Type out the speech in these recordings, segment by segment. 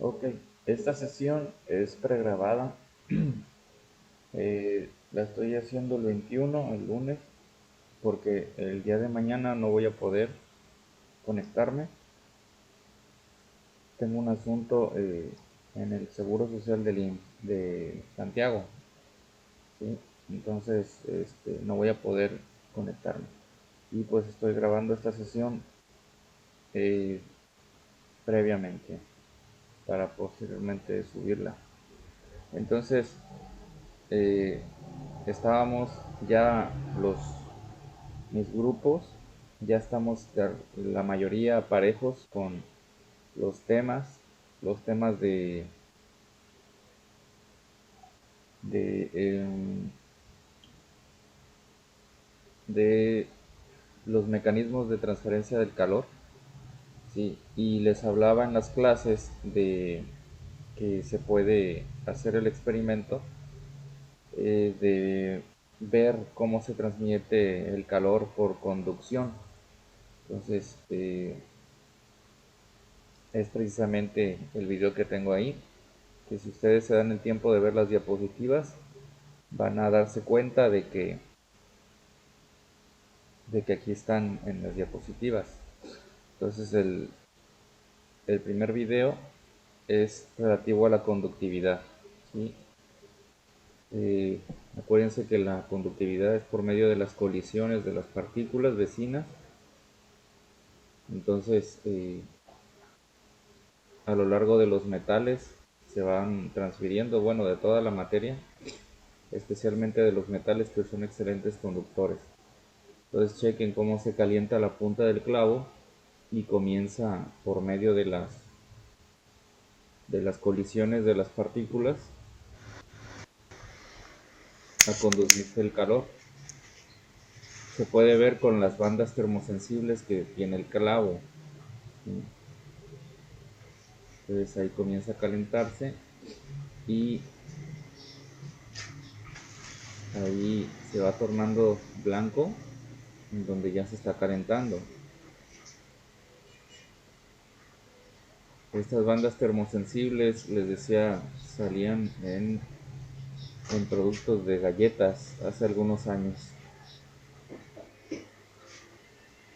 Ok, esta sesión es pregrabada. La estoy haciendo el 21, el lunes, porque el día de mañana no voy a poder conectarme. Tengo un asunto en el Seguro Social de Santiago, ¿sí? Entonces no voy a poder conectarme. Y pues estoy grabando esta sesión eh, previamente para posteriormente subirla. Entonces, eh, estábamos ya mis grupos, ya estamos la mayoría parejos con los temas de, em, de los mecanismos de transferencia del calor, ¿sí? Y les hablaba en las clases de que se puede hacer el experimento de ver cómo se transmite el calor por conducción. Entonces, es precisamente el video que tengo ahí, que si ustedes se dan el tiempo de ver las diapositivas, van a darse cuenta de que aquí están en las diapositivas. Entonces, el primer video es relativo a la conductividad, ¿sí? Eh, Acuérdense que la conductividad es por medio de las colisiones de las partículas vecinas. Entonces, a lo largo de los metales se van transfiriendo, bueno, de toda la materia, especialmente de los metales que son excelentes conductores. Entonces chequen cómo se calienta la punta del clavo y comienza por medio de las colisiones de las partículas a conducirse el calor. Se puede ver con las bandas termosensibles que tiene el clavo. Entonces ahí comienza a calentarse y ahí se va tornando blanco, en donde ya se está calentando. Estas bandas termosensibles, les decía, salían en productos de galletas hace algunos años.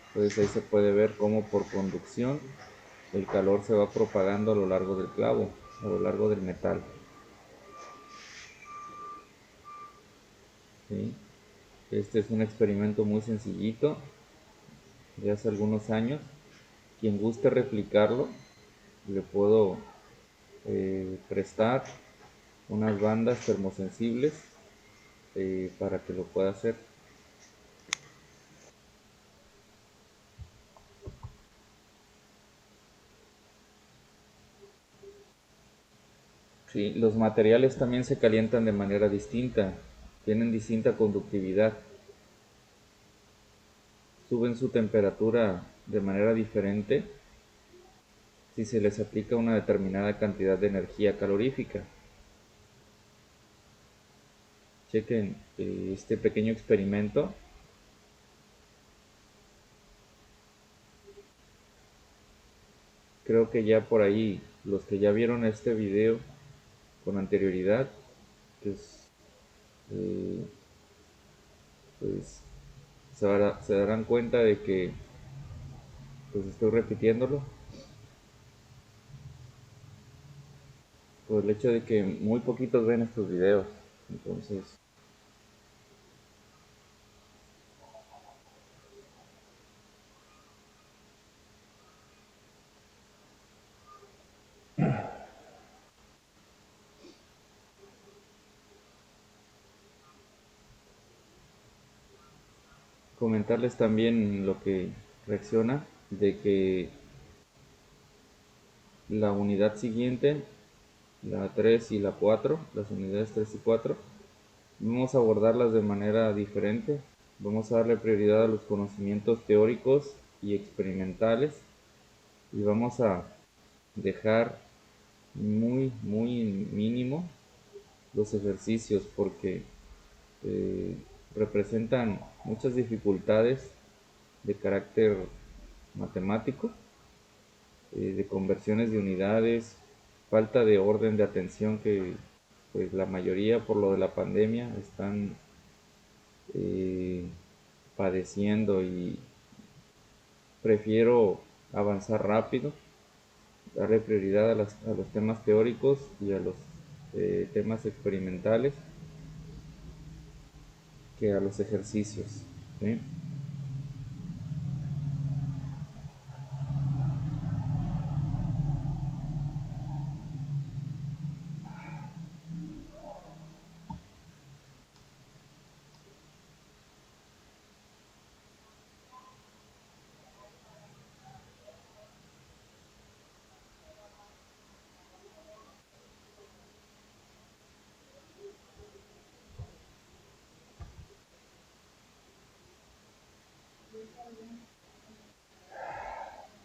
Entonces ahí se puede ver cómo por conducción el calor se va propagando a lo largo del clavo, a lo largo del metal. ¿Sí? Este es un experimento muy sencillito de hace algunos años. Quien guste replicarlo, le puedo prestar unas bandas termosensibles para que lo pueda hacer. Sí, los materiales también se calientan de manera distinta, tienen distinta conductividad, suben su temperatura de manera diferente si se les aplica una determinada cantidad de energía calorífica. Chequen este pequeño experimento. Creo que ya por ahí, los que ya vieron este video con anterioridad, pues, eh, pues se darán cuenta de que pues estoy repitiéndolo por el hecho de que muy poquitos ven estos videos. Entonces, comentarles también lo que reacciona de que la unidad siguiente, la 3 y la 4, las unidades 3 y 4, vamos a abordarlas de manera diferente. Vamos a darle prioridad a los conocimientos teóricos y experimentales y vamos a dejar muy mínimo los ejercicios porque eh, representan muchas dificultades de carácter matemático, de conversiones de unidades, falta de orden de atención que pues la mayoría por lo de la pandemia están padeciendo, y prefiero avanzar rápido, darle prioridad a los temas teóricos y a los temas experimentales que a los ejercicios, ¿sí?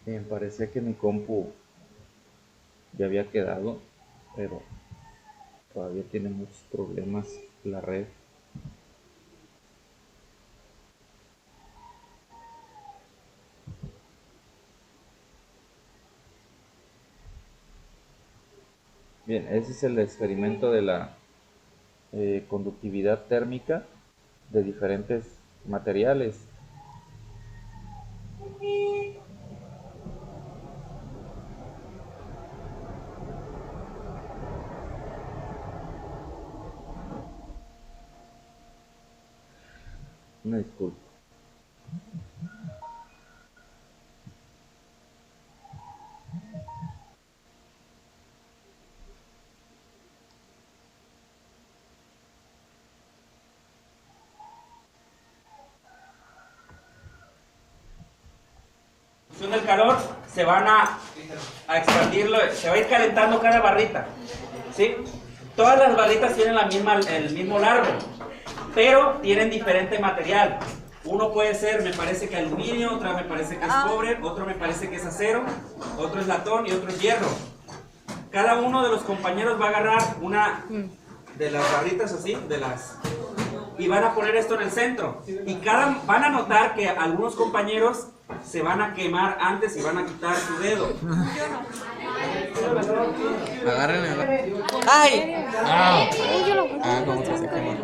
Bien, parecía que mi compu ya había quedado, pero todavía tiene muchos problemas la red. Bien, ese es el experimento de la conductividad térmica de diferentes materiales. Una disculpa. Del calor se van a expandirlo, se va a ir calentando cada barrita, ¿sí? Todas las barritas tienen el mismo largo, pero tienen diferente material. Uno puede ser, me parece que aluminio, otra me parece que es cobre, otro me parece que es acero, otro es latón y otro es hierro. Cada uno de los compañeros va a agarrar una de las barritas así, y van a poner esto en el centro. Y van a notar que algunos compañeros se van a quemar antes y van a quitar su dedo. Agárrenle. ¡Ay! ¿Cómo que se quema?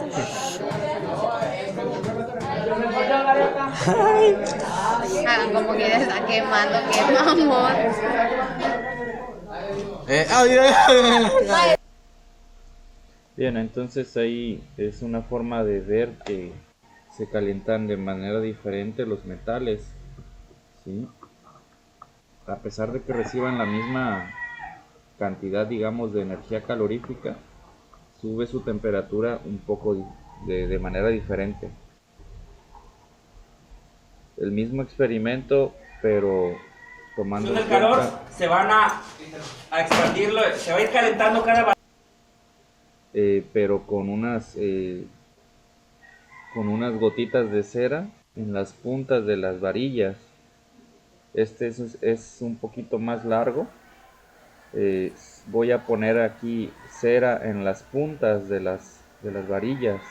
Hagan como que ya está quemando, qué mamón. Bien, entonces ahí es una forma de ver que se calientan de manera diferente los metales, ¿sí? A pesar de que reciban la misma cantidad, digamos, de energía calorífica, sube su temperatura un poco de manera diferente. El mismo experimento, pero tomando en Del cuenta, calor se van a expandirlo, se va a ir calentando cada pero con unas gotitas de cera en las puntas de las varillas. Este es un poquito más largo. Voy a poner aquí cera en las puntas de las varillas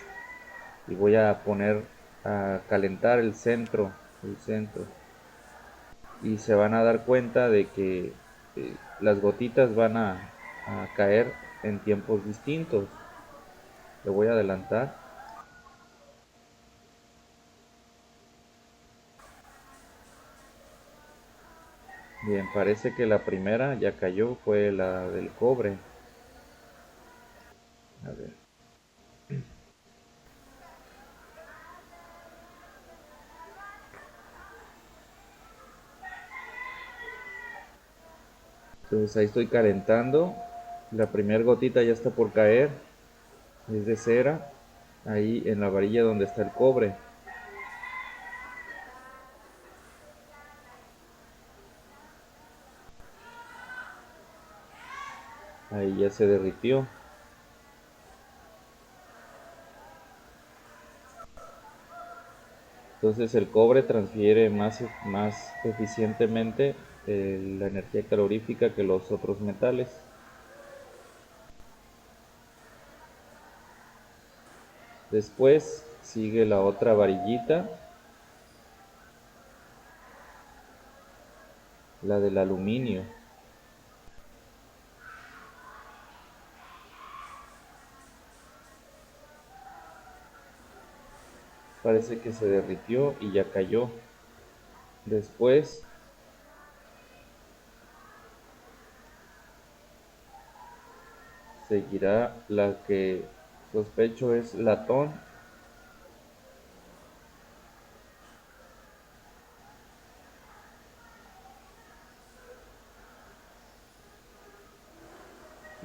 y voy a poner a calentar el centro, y se van a dar cuenta de que las gotitas van a caer en tiempos distintos. Le voy a adelantar. Bien, parece que la primera ya cayó, fue la del cobre. A ver. Entonces ahí estoy calentando. La primera gotita ya está por caer. Es de cera. Ahí en la varilla donde está el cobre. Ahí ya se derritió. Entonces el cobre transfiere más eficientemente la energía calorífica que los otros metales. Después sigue la otra varillita, la del aluminio. parece que se derritió y ya cayó. Después seguirá la que sospecho es latón.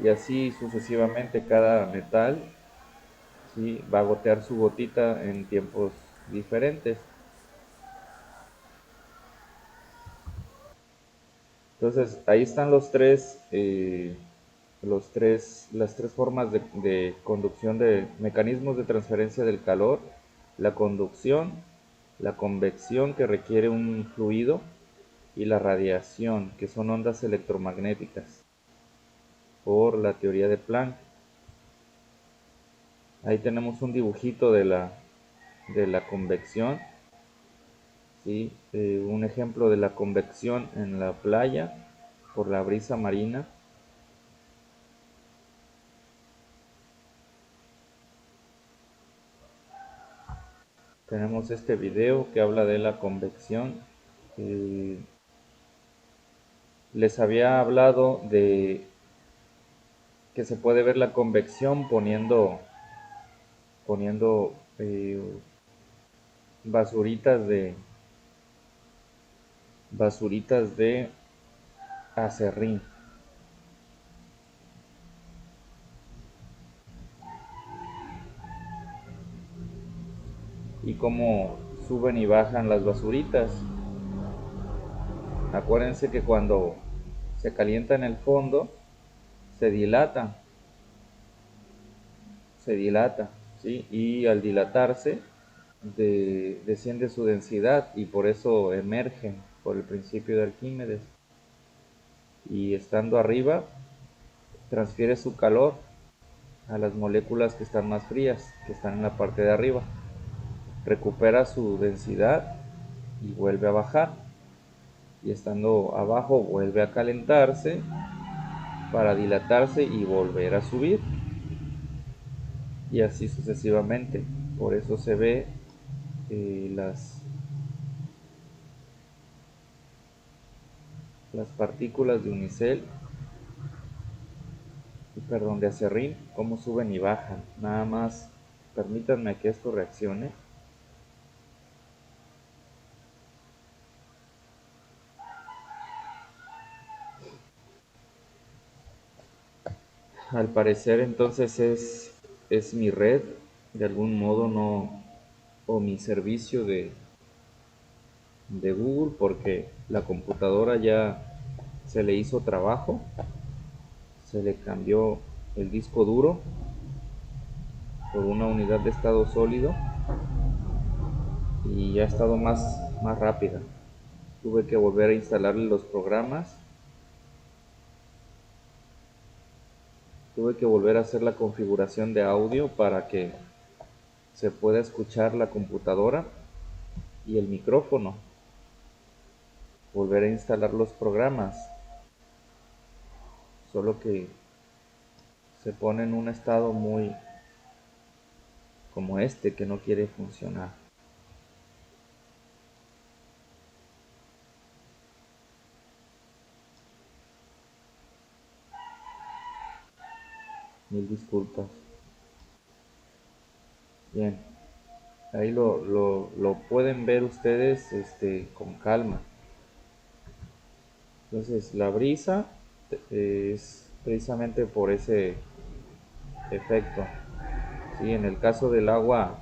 Y así sucesivamente cada metal, ¿sí?, va a gotear su gotita en tiempos diferentes. Entonces ahí están las tres formas de conducción de mecanismos de transferencia del calor: la conducción, la convección, que requiere un fluido, y la radiación, que son ondas electromagnéticas, por la teoría de Planck. Ahí tenemos un dibujito de la convección, ¿sí? Un ejemplo de la convección en la playa por la brisa marina. Tenemos este video que habla de la convección. Les había hablado de que se puede ver la convección poniendo basuritas de acerrín. Y cómo suben y bajan las basuritas. Acuérdense que cuando se calienta en el fondo, se dilata, ¿sí? Y al dilatarse, desciende su densidad, y por eso emergen por el principio de Arquímedes. Y estando arriba, transfiere su calor a las moléculas que están más frías, que están en la parte de arriba. Recupera su densidad y vuelve a bajar. Y estando abajo vuelve a calentarse para dilatarse y volver a subir. Y así sucesivamente. Por eso se ve las partículas de unicel, de acerrín, cómo suben y bajan. Nada más permítanme que esto reaccione. Al parecer entonces es mi red, de algún modo, no, o mi servicio de Google, porque la computadora ya se le hizo trabajo, se le cambió el disco duro por una unidad de estado sólido y ya ha estado más rápida. Tuve que volver a instalarle los programas, tuve que volver a hacer la configuración de audio para que se pueda escuchar la computadora y el micrófono, volver a instalar los programas, solo que se pone en un estado muy como este, que no quiere funcionar. Mil disculpas. Bien, ahí lo pueden ver ustedes con calma. Entonces la brisa es precisamente por ese efecto, ¿sí? En el caso del agua,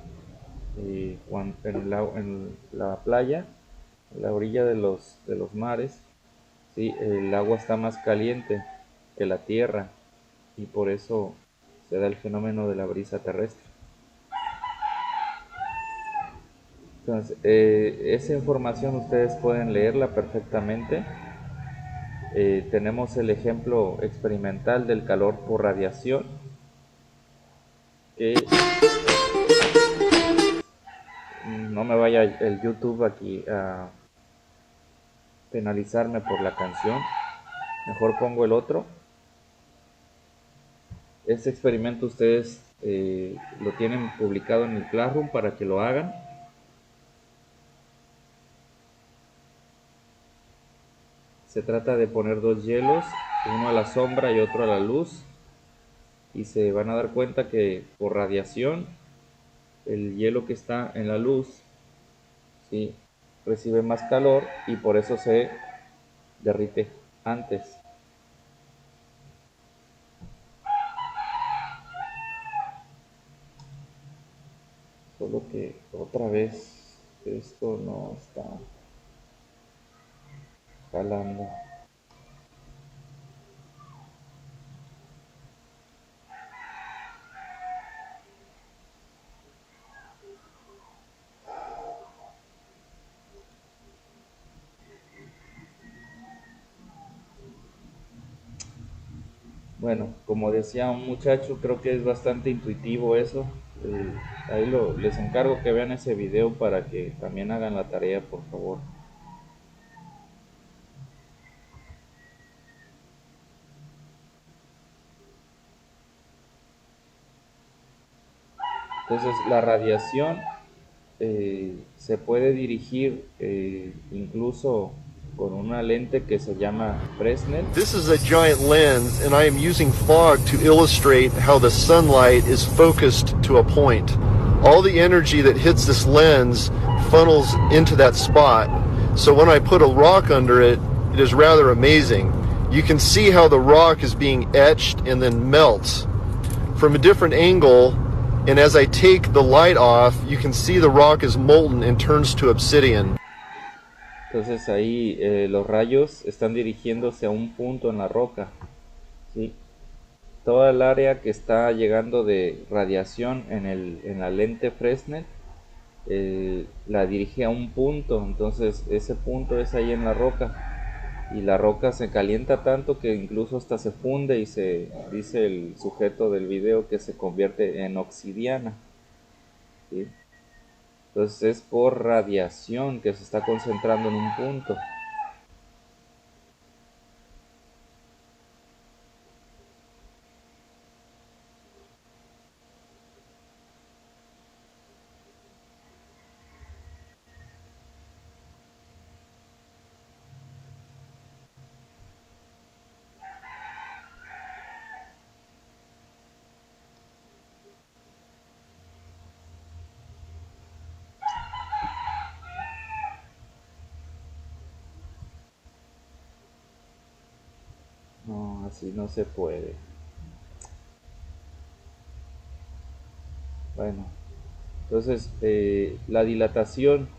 en la playa, en la orilla de los mares, ¿sí?, el agua está más caliente que la tierra, y por eso se da el fenómeno de la brisa terrestre. Entonces, esa información ustedes pueden leerla perfectamente. Tenemos el ejemplo experimental del calor por radiación, que no me vaya el YouTube aquí a penalizarme por la canción, mejor pongo el otro. Este experimento ustedes lo tienen publicado en el Classroom para que lo hagan. Se trata de poner dos hielos, uno a la sombra y otro a la luz, y se van a dar cuenta que por radiación el hielo que está en la luz, ¿sí?, recibe más calor y por eso se derrite antes. Solo que otra vez esto no está jalando. Bueno, como decía un muchacho, creo que es bastante intuitivo eso. Ahí les encargo que vean ese video para que también hagan la tarea, por favor. Entonces, la radiación se puede dirigir incluso con una lente que se llama Fresnel. This is a giant lens, and I am using fog to illustrate how the sunlight is focused to a point. All the energy that hits this lens funnels into that spot. So when I put a rock under it, it is rather amazing. You can see how the rock is being etched and then melts from a different angle. And as I take the light off, you can see the rock is molten and turns to obsidian. Entonces ahí los rayos están dirigiéndose a un punto en la roca, ¿sí? Toda el área que está llegando de radiación en la lente Fresnel la dirige a un punto. Entonces ese punto es ahí en la roca. Y la roca se calienta tanto que incluso hasta se funde y se dice el sujeto del video que se convierte en obsidiana, ¿sí? Entonces es por radiación que se está concentrando en un punto. No, así no se puede. Bueno, entonces la dilatación,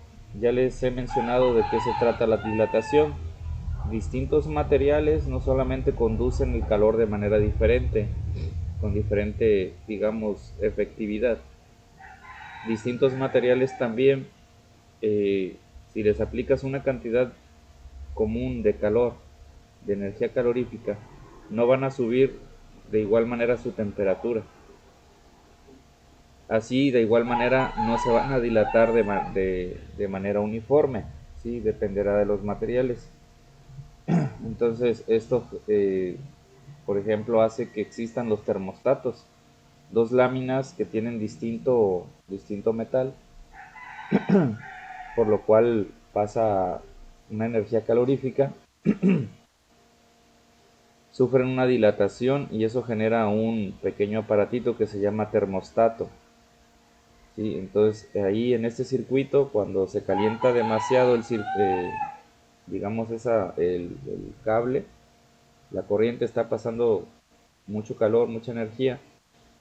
ya les he mencionado de qué se trata la dilatación. Distintos materiales no solamente conducen el calor de manera diferente, con diferente, digamos, efectividad. Distintos materiales también, si les aplicas una cantidad común de calor, de energía calorífica, no van a subir de igual manera su temperatura. Así, de igual manera, no se van a dilatar de manera uniforme, ¿sí? Dependerá de los materiales. Entonces, esto, por ejemplo, hace que existan los termostatos. Dos láminas que tienen distinto metal, por lo cual pasa una energía calorífica, sufren una dilatación y eso genera un pequeño aparatito que se llama termostato. ¿Sí? Entonces ahí en este circuito, cuando se calienta demasiado digamos el cable, la corriente está pasando mucho calor, mucha energía,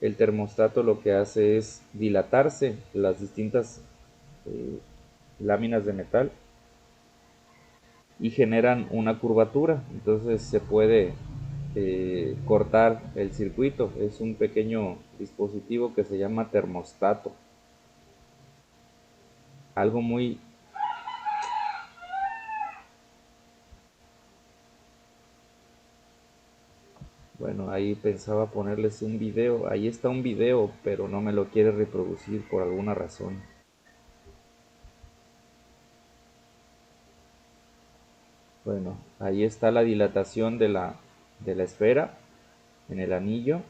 el termostato lo que hace es dilatarse las distintas láminas de metal y generan una curvatura. Entonces se puede cortar el circuito. Es un pequeño dispositivo que se llama termostato. Algo muy bueno, ahí pensaba ponerles un video. Ahí está un video, pero no me lo quiere reproducir por alguna razón. Bueno, ahí está la dilatación de la esfera en el anillo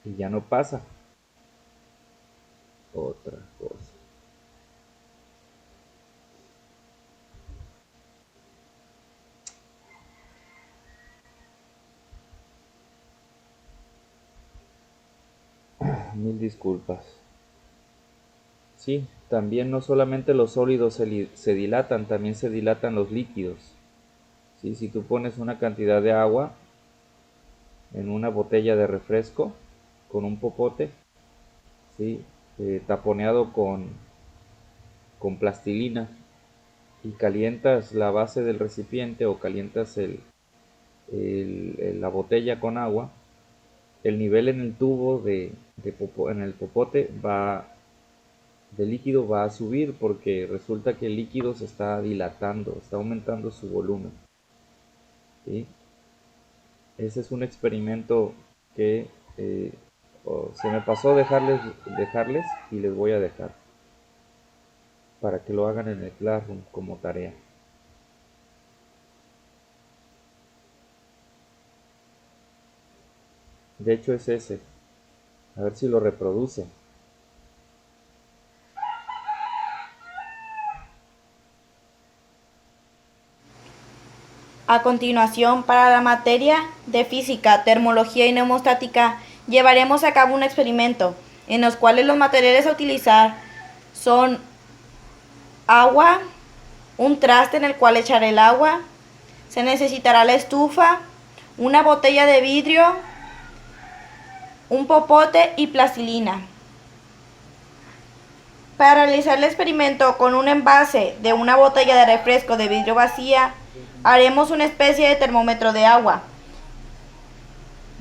y ya no pasa. Otra cosa. Mil disculpas. Sí, también no solamente los sólidos se dilatan, también se dilatan los líquidos. ¿Sí? Si tú pones una cantidad de agua en una botella de refresco con un popote, ¿sí? Taponeado con plastilina, y calientas la base del recipiente o calientas la botella con agua, el nivel en el tubo en el popote de líquido va a subir, porque resulta que el líquido se está dilatando, está aumentando su volumen. ¿Sí? Ese es un experimento que se me pasó dejarles y les voy a dejar para que lo hagan en el Classroom como tarea. De hecho es ese. A ver si lo reproduce. A continuación, para la materia de física, termología y neumostática, llevaremos a cabo un experimento en los cuales los materiales a utilizar son agua, un traste en el cual echar el agua, se necesitará la estufa, una botella de vidrio, un popote y plastilina. Para realizar el experimento con un envase de una botella de refresco de vidrio vacía, haremos una especie de termómetro de agua.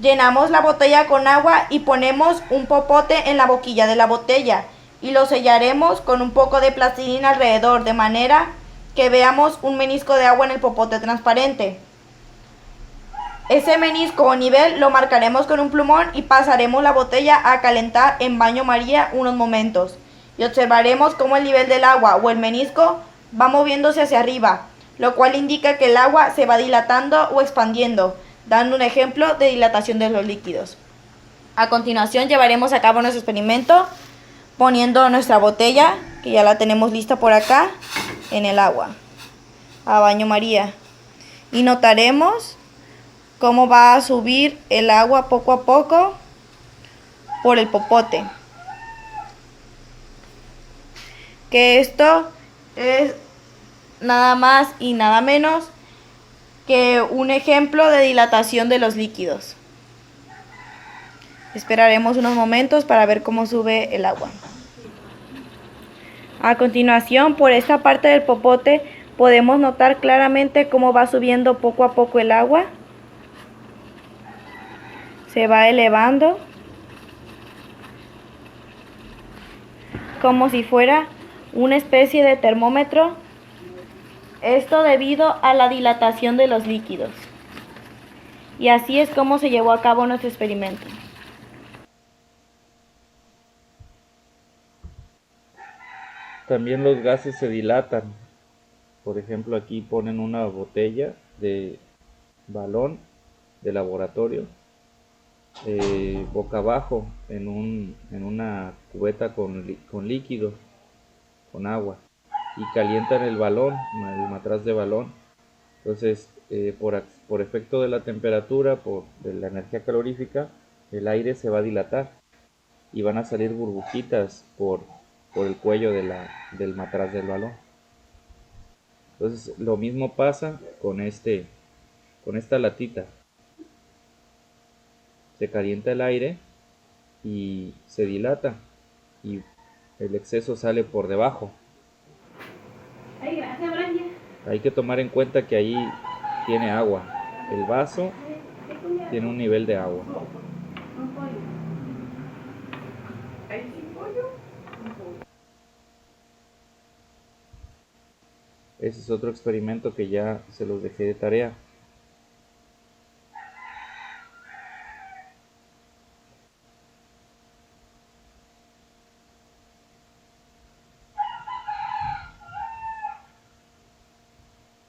Llenamos la botella con agua y ponemos un popote en la boquilla de la botella y lo sellaremos con un poco de plastilina alrededor, de manera que veamos un menisco de agua en el popote transparente. Ese menisco o nivel lo marcaremos con un plumón y pasaremos la botella a calentar en baño María unos momentos. Y observaremos cómo el nivel del agua o el menisco va moviéndose hacia arriba, lo cual indica que el agua se va dilatando o expandiendo, dando un ejemplo de dilatación de los líquidos. A continuación llevaremos a cabo nuestro experimento poniendo nuestra botella, que ya la tenemos lista por acá, en el agua, a baño María. Y notaremos cómo va a subir el agua poco a poco por el popote. Que esto es nada más y nada menos que un ejemplo de dilatación de los líquidos. Esperaremos unos momentos para ver cómo sube el agua. A continuación, por esta parte del popote podemos notar claramente cómo va subiendo poco a poco el agua. Se va elevando como si fuera una especie de termómetro. Esto debido a la dilatación de los líquidos. Y así es como se llevó a cabo nuestro experimento. También los gases se dilatan. Por ejemplo, aquí ponen una botella de balón de laboratorio boca abajo en una cubeta con líquido, con agua, y calientan el balón, el matraz de balón. Entonces, por efecto de la temperatura, de la energía calorífica, el aire se va a dilatar y van a salir burbujitas por el cuello del matraz del balón. Entonces, lo mismo pasa con esta latita. Se calienta el aire y se dilata y el exceso sale por debajo. Hay que tomar en cuenta que ahí tiene agua. El vaso tiene un nivel de agua. Ese es otro experimento que ya se los dejé de tarea.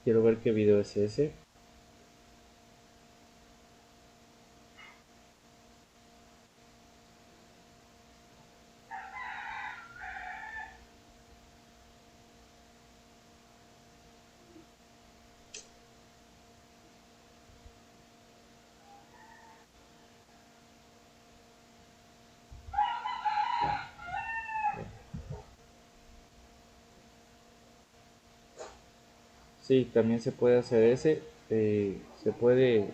Quiero ver qué video es ese. Sí, también se puede hacer ese. Se puede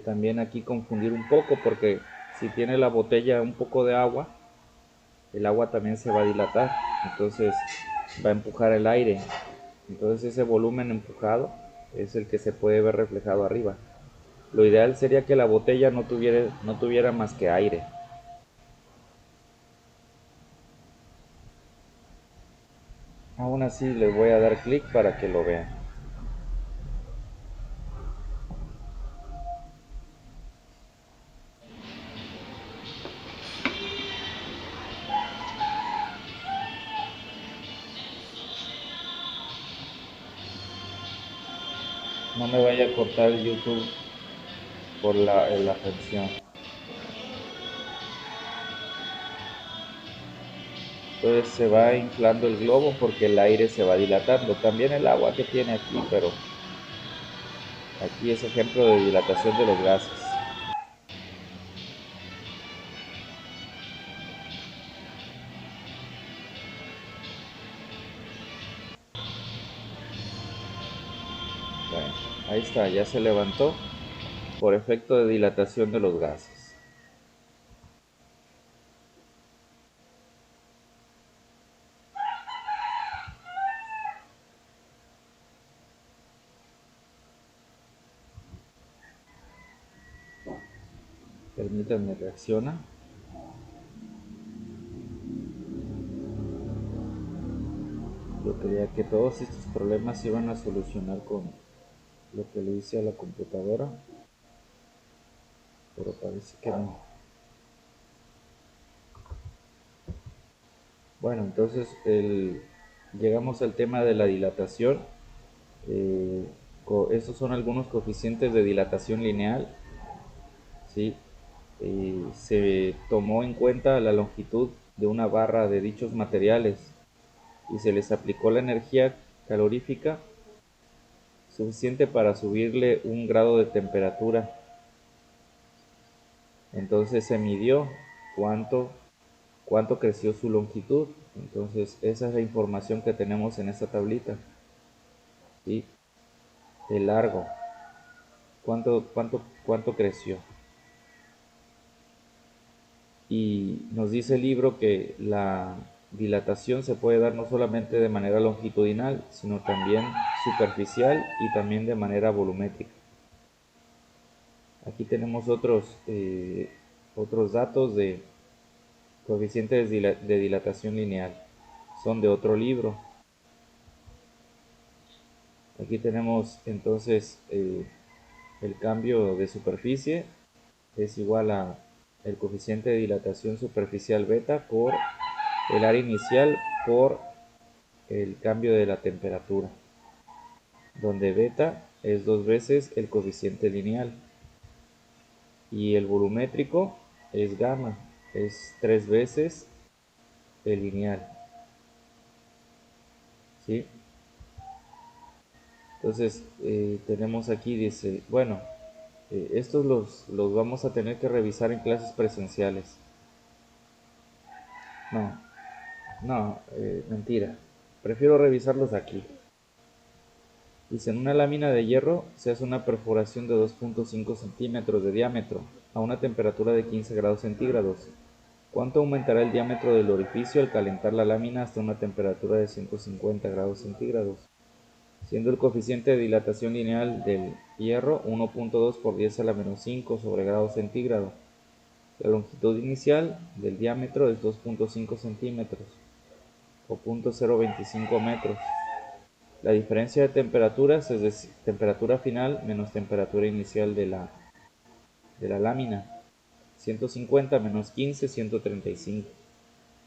también aquí confundir un poco porque si tiene la botella un poco de agua, el agua también se va a dilatar, entonces va a empujar el aire. Entonces ese volumen empujado es el que se puede ver reflejado arriba. Lo ideal sería que la botella no tuviera más que aire. Aún así les voy a dar clic para que lo vean. No me vaya a cortar el YouTube por la presión. Entonces se va inflando el globo porque el aire se va dilatando. También el agua que tiene aquí, pero aquí es ejemplo de dilatación de los gases. Bueno, ahí está, ya se levantó por efecto de dilatación de los gases. Permítanme, reacciona. Yo creía que todos estos problemas se iban a solucionar con lo que le hice a la computadora, pero parece que no. Bueno, entonces llegamos al tema de la dilatación. Estos son algunos coeficientes de dilatación lineal. ¿Sí? Se tomó en cuenta la longitud de una barra de dichos materiales y se les aplicó la energía calorífica suficiente para subirle 1 grado de temperatura. Entonces se midió cuánto creció su longitud. Entonces esa es la información que tenemos en esta tablita. ¿Sí? El largo, cuánto creció. Y nos dice el libro que la dilatación se puede dar no solamente de manera longitudinal, sino también superficial y también de manera volumétrica. Aquí tenemos otros datos de coeficientes de dilatación lineal. Son de otro libro. Aquí tenemos entonces el cambio de superficie es igual a el coeficiente de dilatación superficial beta por el área inicial por el cambio de la temperatura, donde beta es 2 veces el coeficiente lineal y el volumétrico es gamma, es 3 veces el lineal. ¿Sí? Entonces tenemos aquí, dice, bueno, estos los vamos a tener que revisar en clases presenciales. No, mentira. Prefiero revisarlos aquí. Dice, en una lámina de hierro se hace una perforación de 2.5 centímetros de diámetro a una temperatura de 15 grados centígrados. ¿Cuánto aumentará el diámetro del orificio al calentar la lámina hasta una temperatura de 150 grados centígrados? Siendo el coeficiente de dilatación lineal del hierro 1.2 por 10 a la menos 5 sobre grado centígrado. La longitud inicial del diámetro es 2.5 centímetros o 0.025 metros. La diferencia de temperaturas es decir, temperatura final menos temperatura inicial de la lámina. 150 menos 15, 135.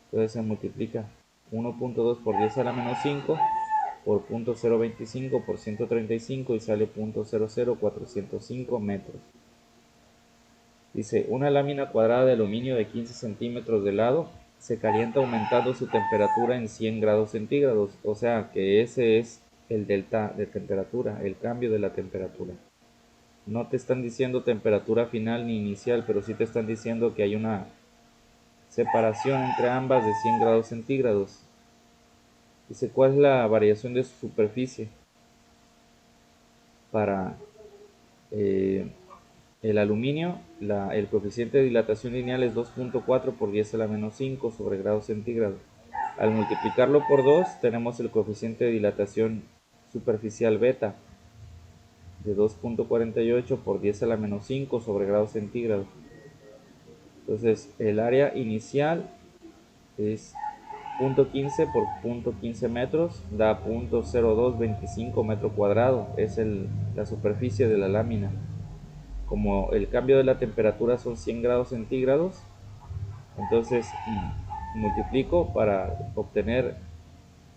Entonces se multiplica 1.2 por 10 a la menos 5 por 0.025 por 135 y sale 0.00405 metros. Dice, una lámina cuadrada de aluminio de 15 centímetros de lado se calienta aumentando su temperatura en 100 grados centígrados. O sea que ese es el delta de temperatura, el cambio de la temperatura. No te están diciendo temperatura final ni inicial, pero sí te están diciendo que hay una separación entre ambas de 100 grados centígrados. Dice, ¿cuál es la variación de su superficie? Para el aluminio, el coeficiente de dilatación lineal es 2.4 por 10 a la menos 5 sobre grados centígrados. Al multiplicarlo por 2, tenemos el coeficiente de dilatación superficial beta de 2.48 por 10 a la menos 5 sobre grados centígrados. Entonces, el área inicial es 0.15 por 0.15 metros, da 0.0225 metro cuadrado, es la superficie de la lámina. Como el cambio de la temperatura son 100 grados centígrados, entonces multiplico para obtener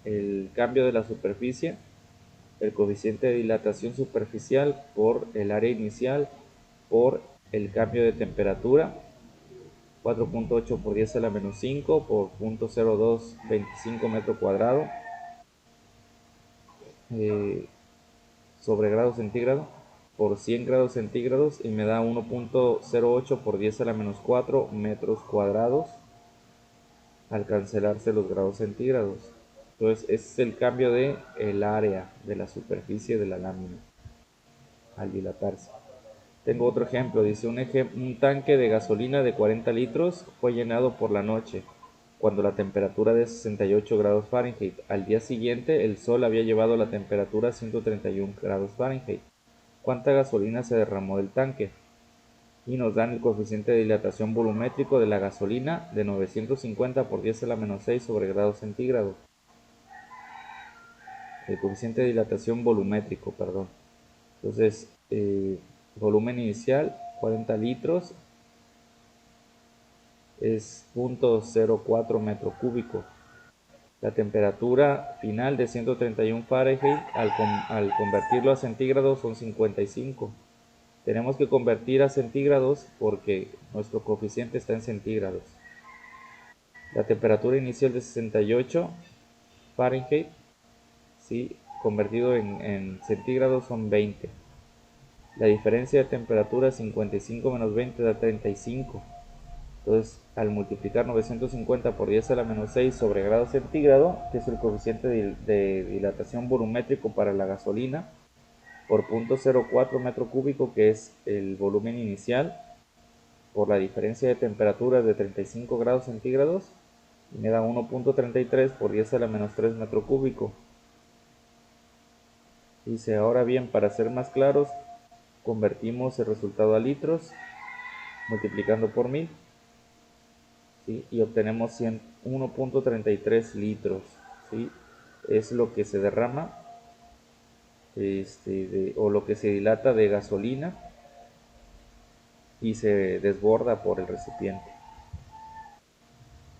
el cambio de la superficie, el coeficiente de dilatación superficial por el área inicial por el cambio de temperatura, 4.8 por 10 a la menos 5 por 0.0225 metro cuadrado sobre grado centígrado por 100 grados centígrados, y me da 1.08 por 10 a la menos 4 metros cuadrados al cancelarse los grados centígrados. Entonces ese es el cambio de el área de la superficie de la lámina al dilatarse. Tengo otro ejemplo, dice un tanque de gasolina de 40 litros fue llenado por la noche cuando la temperatura de 68 grados Fahrenheit. Al día siguiente el sol había llevado la temperatura a 131 grados Fahrenheit. ¿Cuánta gasolina se derramó del tanque? Y nos dan el coeficiente de dilatación volumétrico de la gasolina de 950 por 10 a la menos 6 sobre grados centígrados. El coeficiente de dilatación volumétrico, perdón. Entonces, volumen inicial 40 litros es 0.04 metro cúbico. La temperatura final de 131 Fahrenheit al convertirlo a centígrados son 55. Tenemos que convertir a centígrados porque nuestro coeficiente está en centígrados. La temperatura inicial de 68 Fahrenheit, ¿sí?, convertido en centígrados son 20. La diferencia de temperatura 55 menos 20 da 35. Entonces, al multiplicar 950 por 10 a la menos 6 sobre grado centígrado, que es el coeficiente de dilatación volumétrico para la gasolina, por 0.04 metro cúbico, que es el volumen inicial, por la diferencia de temperaturas de 35 grados centígrados, me da 1.33 por 10 a la menos 3 metro cúbico. Dice, ahora bien, para ser más claros, convertimos el resultado a litros, multiplicando por 1000. ¿Sí? Y obtenemos 1.33 litros, ¿sí? Es lo que se derrama o lo que se dilata de gasolina y se desborda por el recipiente.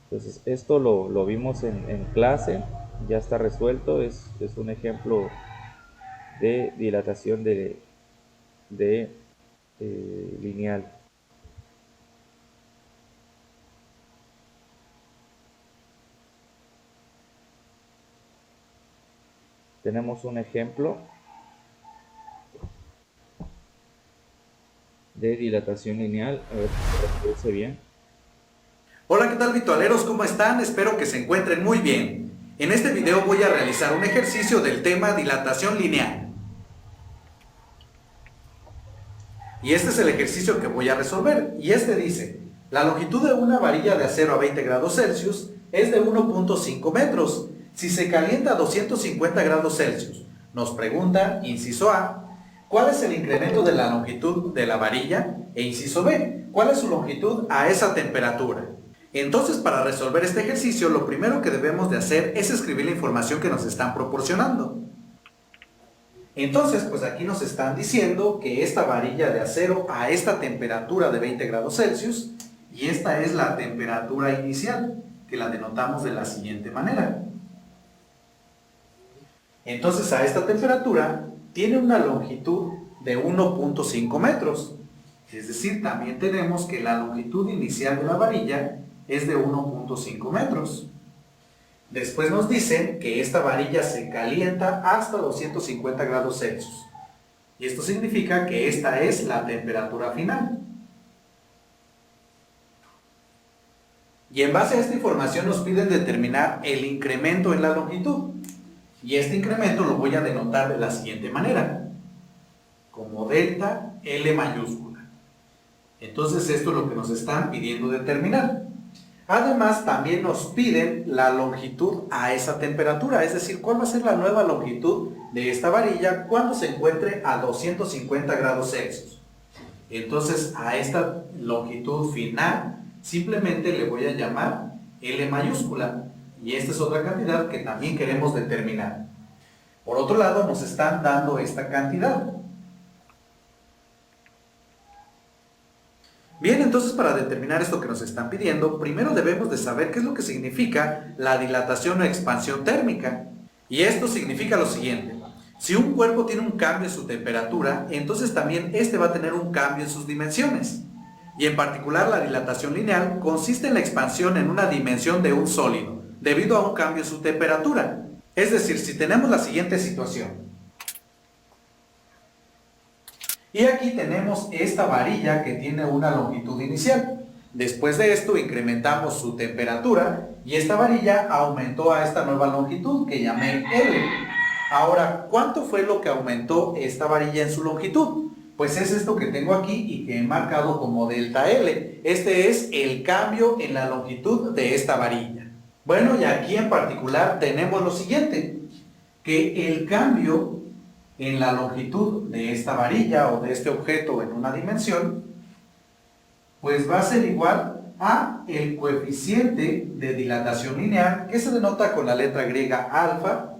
Entonces esto lo vimos en clase, ya está resuelto, es un ejemplo de dilatación lineal. Tenemos un ejemplo de dilatación lineal. A ver si se parece bien. Hola, ¿qué tal, virtualeros? ¿Cómo están? Espero que se encuentren muy bien. En este video voy a realizar un ejercicio del tema dilatación lineal. Y este es el ejercicio que voy a resolver. Y este dice, la longitud de una varilla de acero a 20 grados Celsius es de 1.5 metros. Si se calienta a 250 grados Celsius, nos pregunta, inciso A, ¿cuál es el incremento de la longitud de la varilla? E inciso B, ¿cuál es su longitud a esa temperatura? Entonces, para resolver este ejercicio, lo primero que debemos de hacer es escribir la información que nos están proporcionando. Entonces, pues aquí nos están diciendo que esta varilla de acero a esta temperatura de 20 grados Celsius, y esta es la temperatura inicial, que la denotamos de la siguiente manera. Entonces, a esta temperatura tiene una longitud de 1.5 metros. Es decir, también tenemos que la longitud inicial de la varilla es de 1.5 metros. Después nos dicen que esta varilla se calienta hasta 250 grados Celsius. Y esto significa que esta es la temperatura final. Y en base a esta información nos piden determinar el incremento en la longitud. Y este incremento lo voy a denotar de la siguiente manera, como delta L mayúscula. Entonces esto es lo que nos están pidiendo determinar. Además también nos piden la longitud a esa temperatura, es decir, cuál va a ser la nueva longitud de esta varilla cuando se encuentre a 250 grados Celsius. Entonces a esta longitud final simplemente le voy a llamar L mayúscula. Y esta es otra cantidad que también queremos determinar. Por otro lado, nos están dando esta cantidad. Bien, entonces para determinar esto que nos están pidiendo, primero debemos de saber qué es lo que significa la dilatación o expansión térmica. Y esto significa lo siguiente. Si un cuerpo tiene un cambio en su temperatura, entonces también este va a tener un cambio en sus dimensiones. Y en particular la dilatación lineal consiste en la expansión en una dimensión de un sólido, debido a un cambio en su temperatura. Es decir, si tenemos la siguiente situación. Y aquí tenemos esta varilla que tiene una longitud inicial. Después de esto incrementamos su temperatura y esta varilla aumentó a esta nueva longitud que llamé L. Ahora, ¿cuánto fue lo que aumentó esta varilla en su longitud? Pues es esto que tengo aquí y que he marcado como delta L. Este es el cambio en la longitud de esta varilla. Bueno, y aquí en particular tenemos lo siguiente, que el cambio en la longitud de esta varilla o de este objeto en una dimensión, pues va a ser igual a el coeficiente de dilatación lineal, que se denota con la letra griega alfa,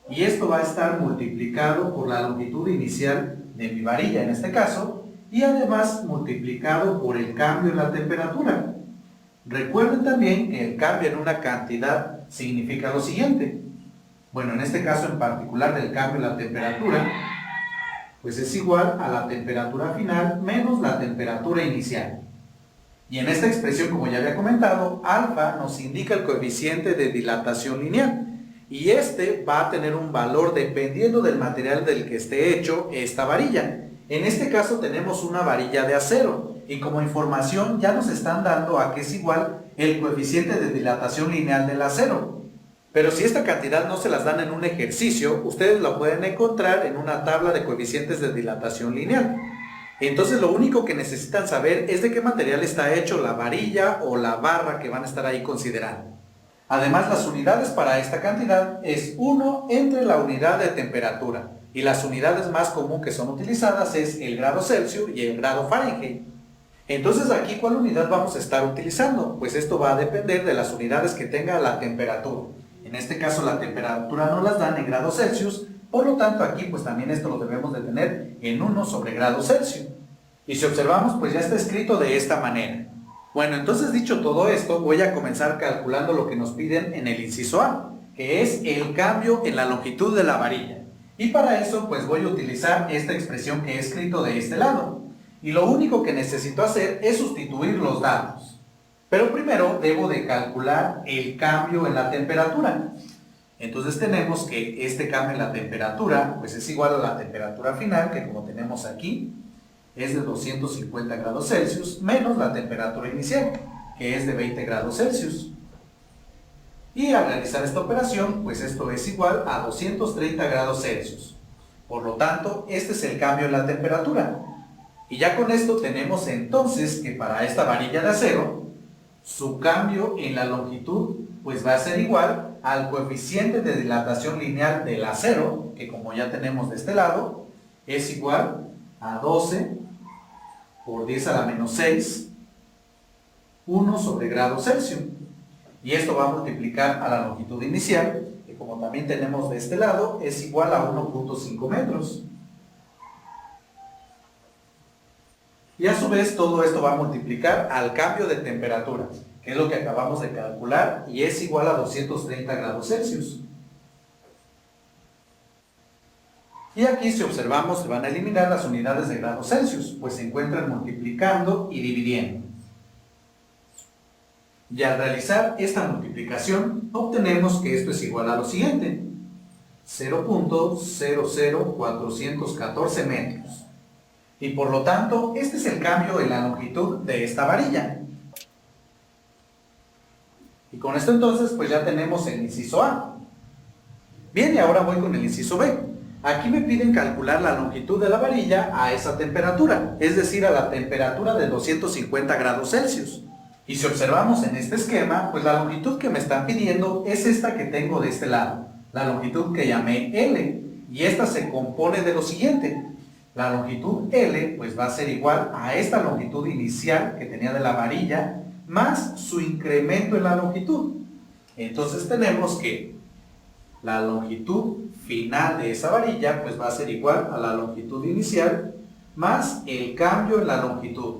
y esto va a estar multiplicado por la longitud inicial de mi varilla en este caso, y además multiplicado por el cambio en la temperatura. Recuerden también que el cambio en una cantidad significa lo siguiente. Bueno, en este caso en particular del cambio en la temperatura, pues es igual a la temperatura final menos la temperatura inicial. Y en esta expresión, como ya había comentado, alfa nos indica el coeficiente de dilatación lineal. Y este va a tener un valor dependiendo del material del que esté hecho esta varilla. En este caso tenemos una varilla de acero. Y como información ya nos están dando a que es igual el coeficiente de dilatación lineal del acero. Pero si esta cantidad no se las dan en un ejercicio, ustedes la pueden encontrar en una tabla de coeficientes de dilatación lineal. Entonces lo único que necesitan saber es de qué material está hecho la varilla o la barra que van a estar ahí considerando. Además, las unidades para esta cantidad es 1 entre la unidad de temperatura. Y las unidades más comunes que son utilizadas es el grado Celsius y el grado Fahrenheit. Entonces aquí, ¿cuál unidad vamos a estar utilizando? Pues esto va a depender de las unidades que tenga la temperatura. En este caso la temperatura nos las dan en grados Celsius, por lo tanto aquí pues también esto lo debemos de tener en 1 sobre grado Celsius. Y si observamos pues ya está escrito de esta manera. Bueno, entonces dicho todo esto, voy a comenzar calculando lo que nos piden en el inciso A, que es el cambio en la longitud de la varilla. Y para eso pues voy a utilizar esta expresión que he escrito de este lado. Y lo único que necesito hacer es sustituir los datos. Pero primero debo de calcular el cambio en la temperatura. Entonces tenemos que este cambio en la temperatura pues es igual a la temperatura final, que como tenemos aquí, es de 250 grados Celsius, menos la temperatura inicial, que es de 20 grados Celsius. Y al realizar esta operación, pues esto es igual a 230 grados Celsius. Por lo tanto, este es el cambio en la temperatura. Y ya con esto tenemos entonces que para esta varilla de acero, su cambio en la longitud pues va a ser igual al coeficiente de dilatación lineal del acero, que como ya tenemos de este lado, es igual a 12 por 10 a la menos 6, 1 sobre grado Celsius. Y esto va a multiplicar a la longitud inicial, que como también tenemos de este lado, es igual a 1.5 metros. Y a su vez todo esto va a multiplicar al cambio de temperatura, que es lo que acabamos de calcular, y es igual a 230 grados Celsius. Y aquí si observamos se van a eliminar las unidades de grados Celsius, pues se encuentran multiplicando y dividiendo. Y al realizar esta multiplicación obtenemos que esto es igual a lo siguiente: 0.00414 metros. Y por lo tanto, este es el cambio en la longitud de esta varilla. Y con esto entonces, pues ya tenemos el inciso A. Bien, y ahora voy con el inciso B. Aquí me piden calcular la longitud de la varilla a esa temperatura, es decir, a la temperatura de 250 grados Celsius. Y si observamos en este esquema, pues la longitud que me están pidiendo es esta que tengo de este lado, la longitud que llamé L, y esta se compone de lo siguiente. La longitud L pues va a ser igual a esta longitud inicial que tenía de la varilla, más su incremento en la longitud. Entonces tenemos que la longitud final de esa varilla pues va a ser igual a la longitud inicial más el cambio en la longitud.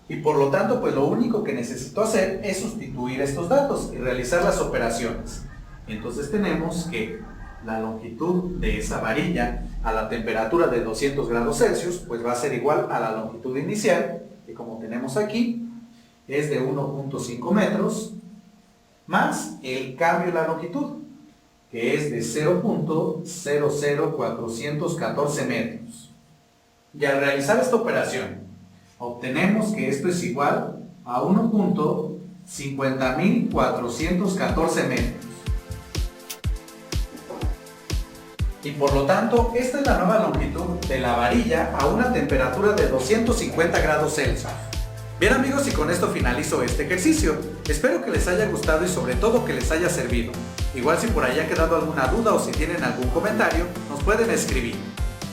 Y por lo tanto pues lo único que necesito hacer es sustituir estos datos y realizar las operaciones. Entonces tenemos que la longitud de esa varilla a la temperatura de 200 grados Celsius pues va a ser igual a la longitud inicial, que como tenemos aquí es de 1.5 metros, más el cambio en la longitud, que es de 0.00414 metros. Y al realizar esta operación, obtenemos que esto es igual a 1.50414 metros. Y por lo tanto, esta es la nueva longitud de la varilla a una temperatura de 250 grados Celsius. Bien amigos, y con esto finalizo este ejercicio. Espero que les haya gustado y sobre todo que les haya servido. Igual si por ahí ha quedado alguna duda o si tienen algún comentario, nos pueden escribir.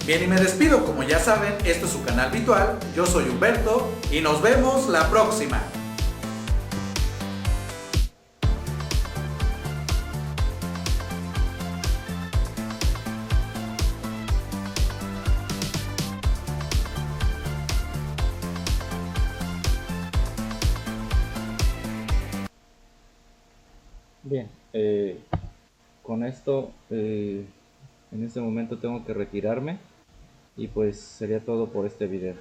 Bien, y me despido, como ya saben, esto es su canal virtual, yo soy Humberto y nos vemos la próxima. Bien, con esto en este momento tengo que retirarme y pues sería todo por este video.